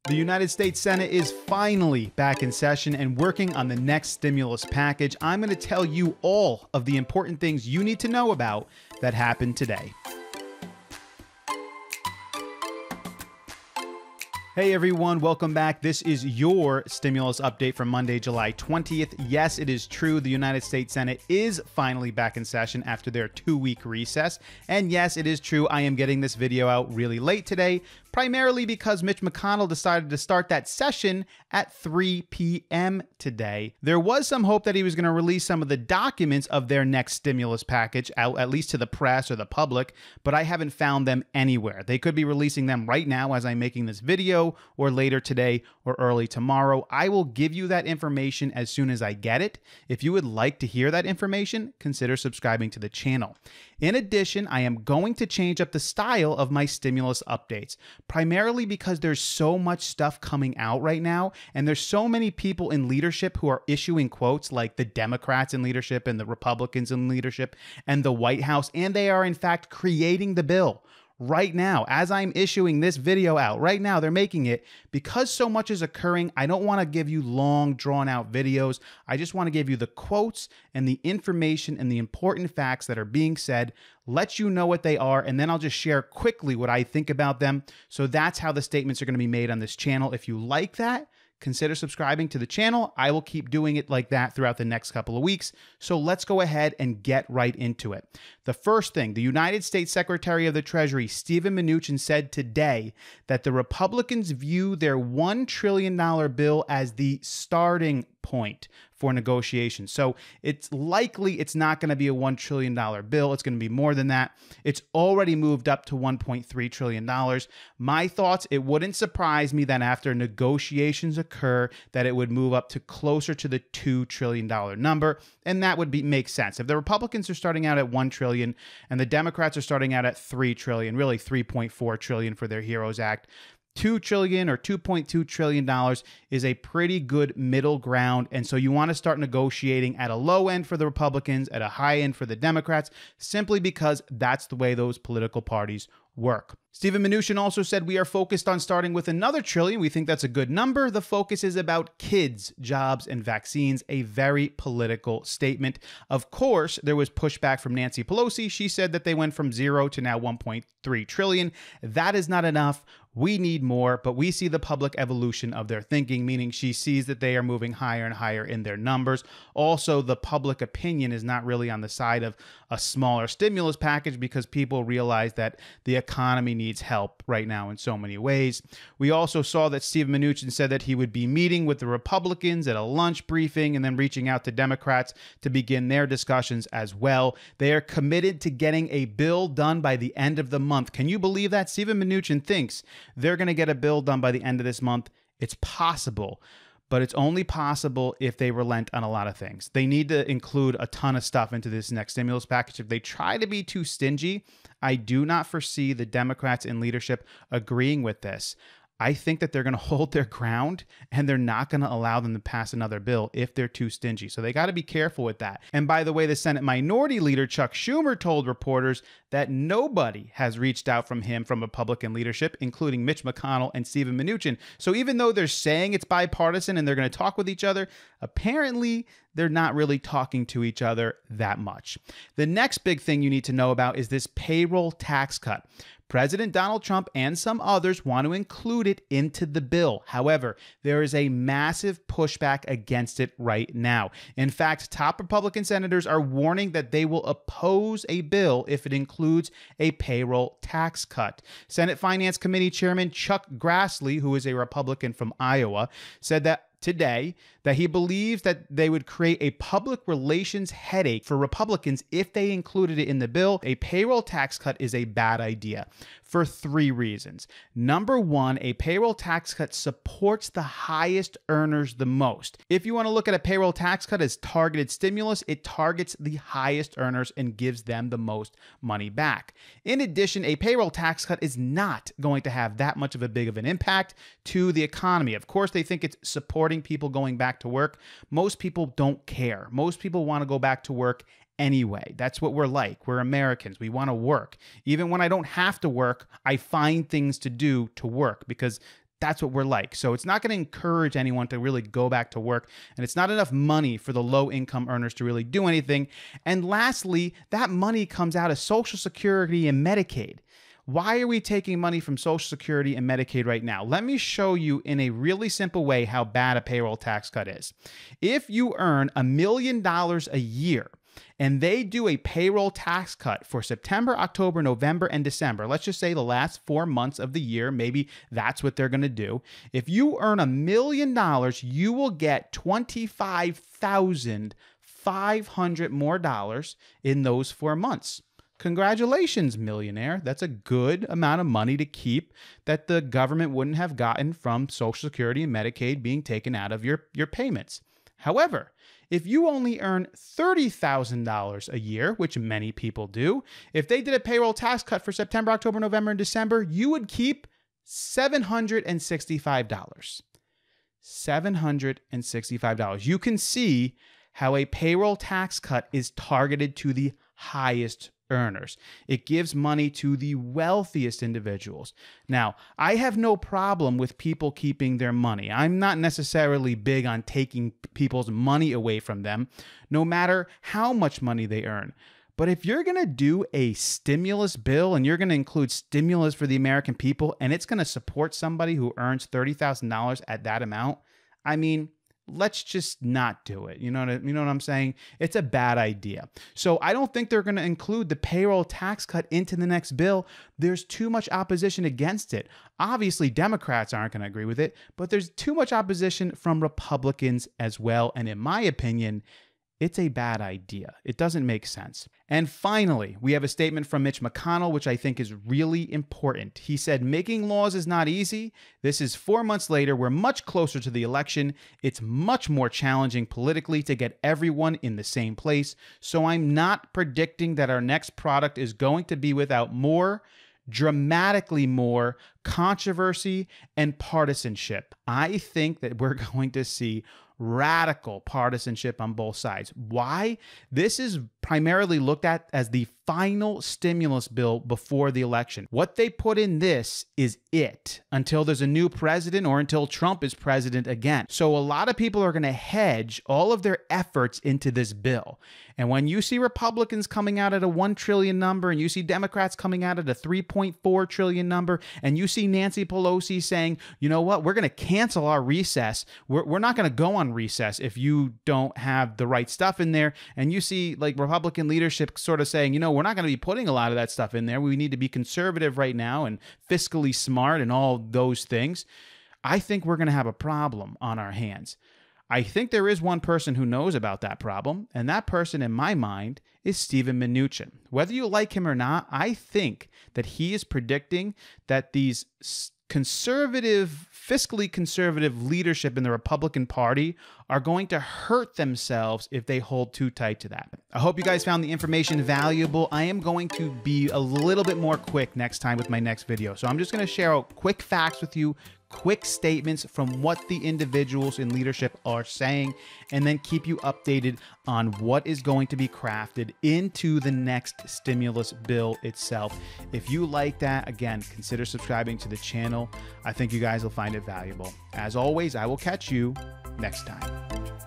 The United States Senate is finally back in session and working on the next stimulus package. I'm going to tell you all of the important things you need to know about that happened today. Hey everyone, welcome back. This is your stimulus update for Monday, July 20th. Yes, it is true. The United States Senate is finally back in session after their 2-week recess. And yes, it is true. I am getting this video out really late today, primarily because Mitch McConnell decided to start that session at 3 p.m. today. There was some hope that he was going to release some of the documents of their next stimulus package, at least to the press or the public, but I haven't found them anywhere. They could be releasing them right now as I'm making this video, or later today or early tomorrow. I will give you that information as soon as I get it. If you would like to hear that information, consider subscribing to the channel. In addition, I am going to change up the style of my stimulus updates, primarily because there's so much stuff coming out right now, and there's so many people in leadership who are issuing quotes, like the Democrats in leadership and the Republicans in leadership and the White House, and they are in fact creating the bill. Right now, as I'm issuing this video out, right now they're making it. Because so much is occurring, I don't want to give you long, drawn-out videos. I just want to give you the quotes and the information and the important facts that are being said, let you know what they are, and then I'll just share quickly what I think about them. So that's how the statements are going to be made on this channel. If you like that, consider subscribing to the channel. I will keep doing it like that throughout the next couple of weeks. So let's go ahead and get right into it. The first thing, the United States Secretary of the Treasury, Steven Mnuching, said today that the Republicans view their $1 trillion bill as the starting point for negotiations. So it's likely it's not going to be a $1 trillion bill. It's going to be more than that. It's already moved up to $1.3 trillion. My thoughts, it wouldn't surprise me that after negotiations occur, that it would move up to closer to the $2 trillion number. And that would make sense. If the Republicans are starting out at $1 trillion and the Democrats are starting out at $3 trillion, really $3.4 trillion for their HEROES Act, $2 trillion or $2.2 trillion is a pretty good middle ground. And so you want to start negotiating at a low end for the Republicans, at a high end for the Democrats, simply because that's the way those political parties work. Steven Mnuching also said we are focused on starting with another trillion. We think that's a good number. The focus is about kids, jobs, and vaccines, a very political statement. Of course, there was pushback from Nancy Pelosi. She said that they went from 0 to now 1.3 trillion. That is not enough. We need more, but we see the public evolution of their thinking, meaning she sees that they are moving higher and higher in their numbers. Also, the public opinion is not really on the side of a smaller stimulus package because people realize that the economy needs help right now in so many ways. We also saw that Steven Mnuching said that he would be meeting with the Republicans at a lunch briefing and then reaching out to Democrats to begin their discussions as well. They are committed to getting a bill done by the end of the month. Can you believe that? Steven Mnuching thinks they're going to get a bill done by the end of this month. It's possible, but it's only possible if they relent on a lot of things. They need to include a ton of stuff into this next stimulus package. If they try to be too stingy, I do not foresee the Democrats in leadership agreeing with this. I think that they're going to hold their ground and they're not going to allow them to pass another bill if they're too stingy. So they got to be careful with that. And by the way, the Senate Minority Leader Chuck Schumer told reporters that nobody has reached out from him from Republican leadership, including Mitch McConnell and Steven Mnuching. So even though they're saying it's bipartisan and they're going to talk with each other, apparently they're not really talking to each other that much. The next big thing you need to know about is this payroll tax cut. President Donald Trump and some others want to include it into the bill. However, there is a massive pushback against it right now. In fact, top Republican senators are warning that they will oppose a bill if it includes a payroll tax cut. Senate Finance Committee Chairman Chuck Grassley, who is a Republican from Iowa, said that today that he believes that they would create a public relations headache for Republicans if they included it in the bill. A payroll tax cut is a bad idea for 3 reasons. Number one, a payroll tax cut supports the highest earners the most. If you want to look at a payroll tax cut as targeted stimulus, it targets the highest earners and gives them the most money back. In addition, a payroll tax cut is not going to have that much of a big of an impact to the economy. Of course, they think it's supporting people going back to work. Most people don't care. Most people want to go back to work anyway. That's what we're like. We're Americans. We want to work. Even when I don't have to work, I find things to do to work because That's what we're like. So it's not going to encourage anyone to really go back to work. And it's not enough money for the low income earners to really do anything. And lastly, that money comes out of Social Security and Medicaid. Why are we taking money from Social Security and Medicaid right now? Let me show you in a really simple way how bad a payroll tax cut is. If you earn $1 million a year, and they do a payroll tax cut for September, October, November, and December, let's just say the last 4 months of the year, maybe that's what they're going to do. If you earn $1 million, you will get $25,500 more dollars in those 4 months. Congratulations, millionaire. That's a good amount of money to keep that the government wouldn't have gotten from Social Security and Medicaid being taken out of your payments. However, if you only earn $30,000 a year, which many people do, if they did a payroll tax cut for September, October, November, and December, you would keep $765. $765. You can see how a payroll tax cut is targeted to the highest earners. It gives money to the wealthiest individuals. Now, I have no problem with people keeping their money. I'm not necessarily big on taking people's money away from them, no matter how much money they earn. But if you're going to do a stimulus bill and you're going to include stimulus for the American people, and it's going to support somebody who earns $30,000 at that amount, I mean, let's just not do it. You know what I'm saying? It's a bad idea. So I don't think they're going to include the payroll tax cut into the next bill. There's too much opposition against it. Obviously, Democrats aren't going to agree with it, but there's too much opposition from Republicans as well. And in my opinion, it's a bad idea. It doesn't make sense. And finally, we have a statement from Mitch McConnell, which I think is really important. He said, making laws is not easy. This is 4 months later. We're much closer to the election. It's much more challenging politically to get everyone in the same place. So I'm not predicting that our next product is going to be without more, dramatically more controversy and partisanship. I think that we're going to see radical partisanship on both sides. Why? This is primarily looked at as the final stimulus bill before the election. What they put in this is it until there's a new president or until Trump is president again. So a lot of people are going to hedge all of their efforts into this bill. And when you see Republicans coming out at a 1 trillion number and you see Democrats coming out at a 3.4 trillion number and you see Nancy Pelosi saying, you know what, we're going to cancel our recess. We're not going to go on recess if you don't have the right stuff in there. And you see like Republican leadership sort of saying, you know, we're not going to be putting a lot of that stuff in there. We need to be conservative right now and fiscally smart and all those things. I think we're going to have a problem on our hands. I think there is one person who knows about that problem, and that person in my mind is Steven Mnuching. Whether you like him or not, I think that he is predicting that these conservative, fiscally conservative leadership in the Republican Party are going to hurt themselves if they hold too tight to that. I hope you guys found the information valuable. I am going to be a little bit more quick next time with my next video. So I'm just going to share out quick facts with you, quick statements from what the individuals in leadership are saying, and then keep you updated on what is going to be crafted into the next stimulus bill itself. If you like that, again, consider subscribing to the channel. I think you guys will find it valuable. As always, I will catch you next time.